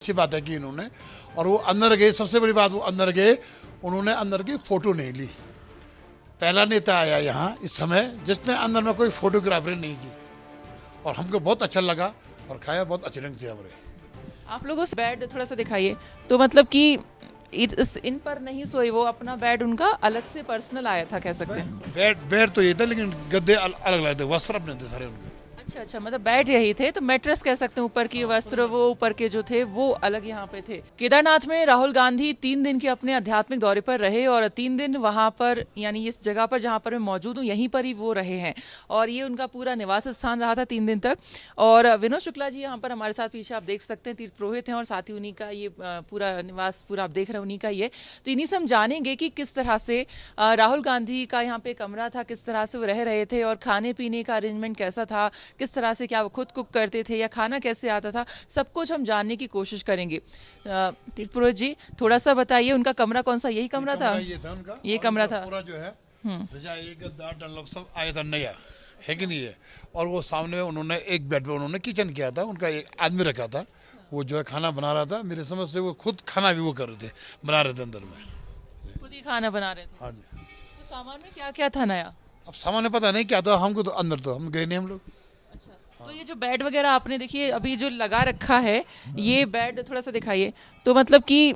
अच्छी बात है कि इन्होंने, और वो अंदर गए, सबसे बड़ी बात वो अंदर गए, उन्होंने अंदर की फोटो नहीं ली। पहला नेता आया यहाँ इस समय जिसने अंदर में कोई फोटोग्राफरी नहीं की, और हमको बहुत अच्छा लगा और खाया बहुत अच्छे ढंग से हमने। आप लोगों से बेड थोड़ा सा दिखाइए, तो मतलब कि इन पर नहीं सोए, वो अपना बेड उनका अलग से पर्सनल आया था कह सकते हैं। बेड तो ये था, लेकिन गद्दे अलग अलग थे, वस्त्र अपने थे सारे उनके। अच्छा अच्छा, मतलब बेड यही थे, तो मैट्रेस कह सकते हैं, ऊपर की वस्त्र वो ऊपर के जो थे वो अलग यहाँ पे थे। केदारनाथ में राहुल गांधी 3 दिन के अपने आध्यात्मिक दौरे पर रहे और 3 दिन वहां पर, यानी इस जगह पर जहां पर मैं मौजूद हूँ यहीं पर ही वो रहे हैं, और ये उनका पूरा निवास स्थान रहा था 3 दिन तक। और विनोद शुक्ला जी यहाँ पर हमारे साथ पीछे आप देख सकते हैं, तीर्थ पुरोहित हैं, और साथ ही उन्हीं का ये पूरा निवास पूरा आप देख रहे हैं उन्हीं का ही है। तो इन्हीं से हम जानेंगे कि किस तरह से राहुल गांधी का यहाँ पे कमरा था, किस तरह से वो रह रहे थे, और खाने पीने का अरेंजमेंट कैसा था, किस तरह से, क्या वो खुद कुक करते थे या खाना कैसे आता था, सब कुछ हम जानने की कोशिश करेंगे। तीर्थ पुरोहित जी, थोड़ा सा बताइए, उनका कमरा कौन सा, यही कमरा था? ये था उनका, ये कमरा था पूरा जो है रजाई गद्दा डनलप सब आया था नया, है कि नहीं है। और वो सामने उन्होंने एक बेड पे उन्होंने किचन किया था, उनका एक आदमी रखा था, वो जो है खाना बना रहा था। मेरे समझ से वो खुद खाना भी वो कर रहे थे, बना रहे थे अंदर में, खुद ही खाना बना रहे थे। हाँ जी। तो सामान में क्या क्या था नया? अब सामान्य पता नहीं क्या था, हमको तो अंदर तो हम गए नहीं हम लोग। अच्छा, तो ये जो बेड वगैरह आपने देखिए अभी जो लगा रखा है, ये बेड थोड़ा सा दिखाइए, तो मतलब कि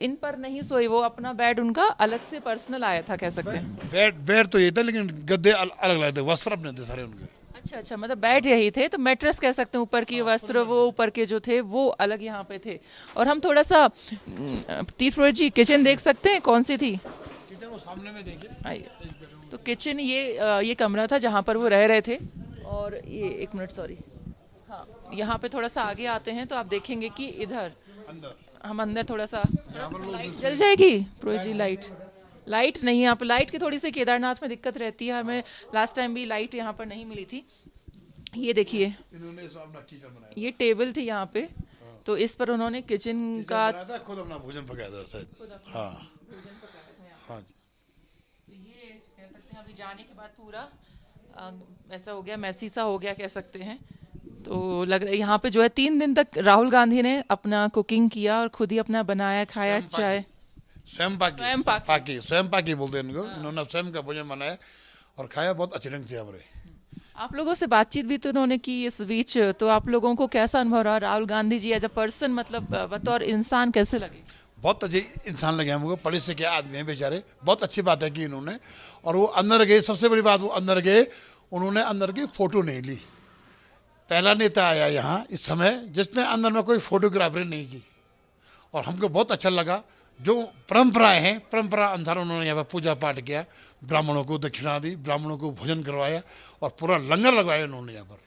इन पर नहीं सोए, वो अपना बेड उनका अलग से पर्सनल आया था कह सकते हैं। बेड तो ये था, लेकिन गद्दे अलग अलग थे, वस्त्र अपने थे सारे उनके। अच्छा अच्छा, मतलब बेड यही थे, तो मैट्रेस कह सकते हैं, ऊपर की वस्त्र वो ऊपर के जो थे वो अलग यहाँ पे थे। और हम थोड़ा सा तीर्थ पुरोहित जी किचन देख सकते हैं, कौन सी थी? किचन वो सामने में देखिए। आइए, तो किचन ये कमरा था जहाँ पर वो रह रहे थे। और ये एक मिनट, सॉरी, हाँ, यहाँ पे थोड़ा सा आगे आते हैं तो आप देखेंगे कि इधर अंदर हम अंदर थोड़ा सा, लाइट जल जाएगी पुरोहित जी? लाइट नहीं है यहाँ पे, लाइट की थोड़ी सी केदारनाथ में दिक्कत रहती है, हमें लास्ट टाइम भी लाइट यहाँ पर नहीं मिली थी। ये देखिए, इन्होंने इसमें अपना किचन बनाया, ये टेबल थी यहाँ पे, तो इस पर उन्होंने किचन का बनाया था, खुद अपना भोजन पकाया था शायद। हाँ हाँ जी। तो ये कह सकते हैं अभी जाने के बाद पूरा ऐसा हो गया, मैसी सा हो गया कह सकते हैं। तो लग रहा है यहाँ पे जो है 3 दिन तक राहुल गांधी ने अपना कुकिंग किया और खुद ही अपना बनाया खाया, चाय स्वयं पाकी बोलते हैं इनको। इन्होंने स्वयं का भोजन बनाया और खाया बहुत अच्छे ढंग से हमरे। आप लोगों से बातचीत भी तो उन्होंने की इस बीच, तो आप लोगों को कैसा अनुभव रहा Rahul Gandhi ji as a person, मतलब बतौर इंसान कैसे लगे? बहुत अच्छे इंसान लगे हमको, पढ़े से क्या आदमी हैं बेचारे। बहुत अच्छी बात है कि इन्होंने, और वो अंदर गए, सबसे बड़ी बात वो अंदर गए, उन्होंने अंदर की फोटो नहीं ली। पहला नेता आया यहाँ इस समय जिसने अंदर में कोई फोटोग्राफरी नहीं की, और हमको बहुत अच्छा लगा। जो परंपराएं हैं, परंपरा अनुसार उन्होंने यहाँ पर पूजा पाठ किया, ब्राह्मणों को दक्षिणा दी, ब्राह्मणों को भोजन करवाया, और पूरा लंगर लगवाया उन्होंने यहाँ पर।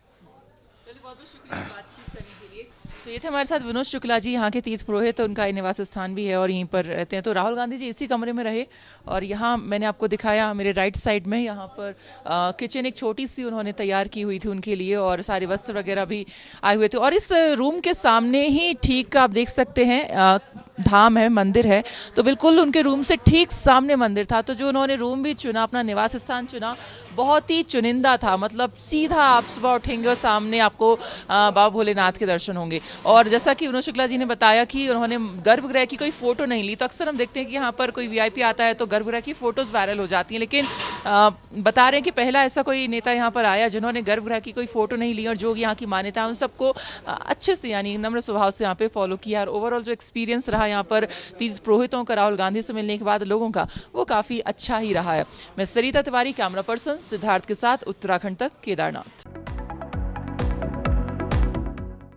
चलिए, बहुत बहुत शुक्रिया बातचीत करने के लिए। तो ये थे हमारे साथ विनोद शुक्ला जी, यहाँ के तीर्थ पुरोहित, उनका निवास स्थान भी है और यहीं पर रहते हैं। तो राहुल गांधी जी इसी कमरे में रहे, और यहाँ मैंने आपको दिखाया मेरे राइट साइड में, यहाँ पर किचन एक छोटी सी उन्होंने तैयार की हुई थी उनके लिए, और सारे वस्त्र वगैरह भी आए हुए थे। और इस रूम के सामने ही ठीक आप देख सकते हैं धाम है, मंदिर है, तो बिल्कुल उनके रूम से ठीक सामने मंदिर था। तो जो उन्होंने रूम भी चुना, अपना निवास स्थान चुना, बहुत ही चुनिंदा था, मतलब सीधा आप सुबह उठेंगे और सामने आपको बाबा भोलेनाथ के दर्शन होंगे। और जैसा कि विनोद शुक्ला जी ने बताया कि उन्होंने गर्भगृह की कोई फोटो नहीं ली, तो अक्सर हम देखते हैं कि यहाँ पर कोई वीआईपी आता है तो गर्भगृह की फोटोज वायरल हो जाती हैं, लेकिन बता रहे हैं कि पहला ऐसा कोई नेता यहाँ पर आया जिन्होंने गर्भगृह की कोई फोटो नहीं ली, और जो यहाँ की मान्यता है उन सबको अच्छे से, यानी नम्र स्वभाव से यहाँ पे फॉलो किया। और ओवरऑल जो एक्सपीरियंस रहा यहाँ पर तीर्थ पुरोहितों का राहुल गांधी से मिलने के बाद लोगों का, वो काफी अच्छा ही रहा है। मैं सरिता तिवारी, कैमरा पर्सन सिद्धार्थ के साथ, उत्तराखंड तक केदारनाथ।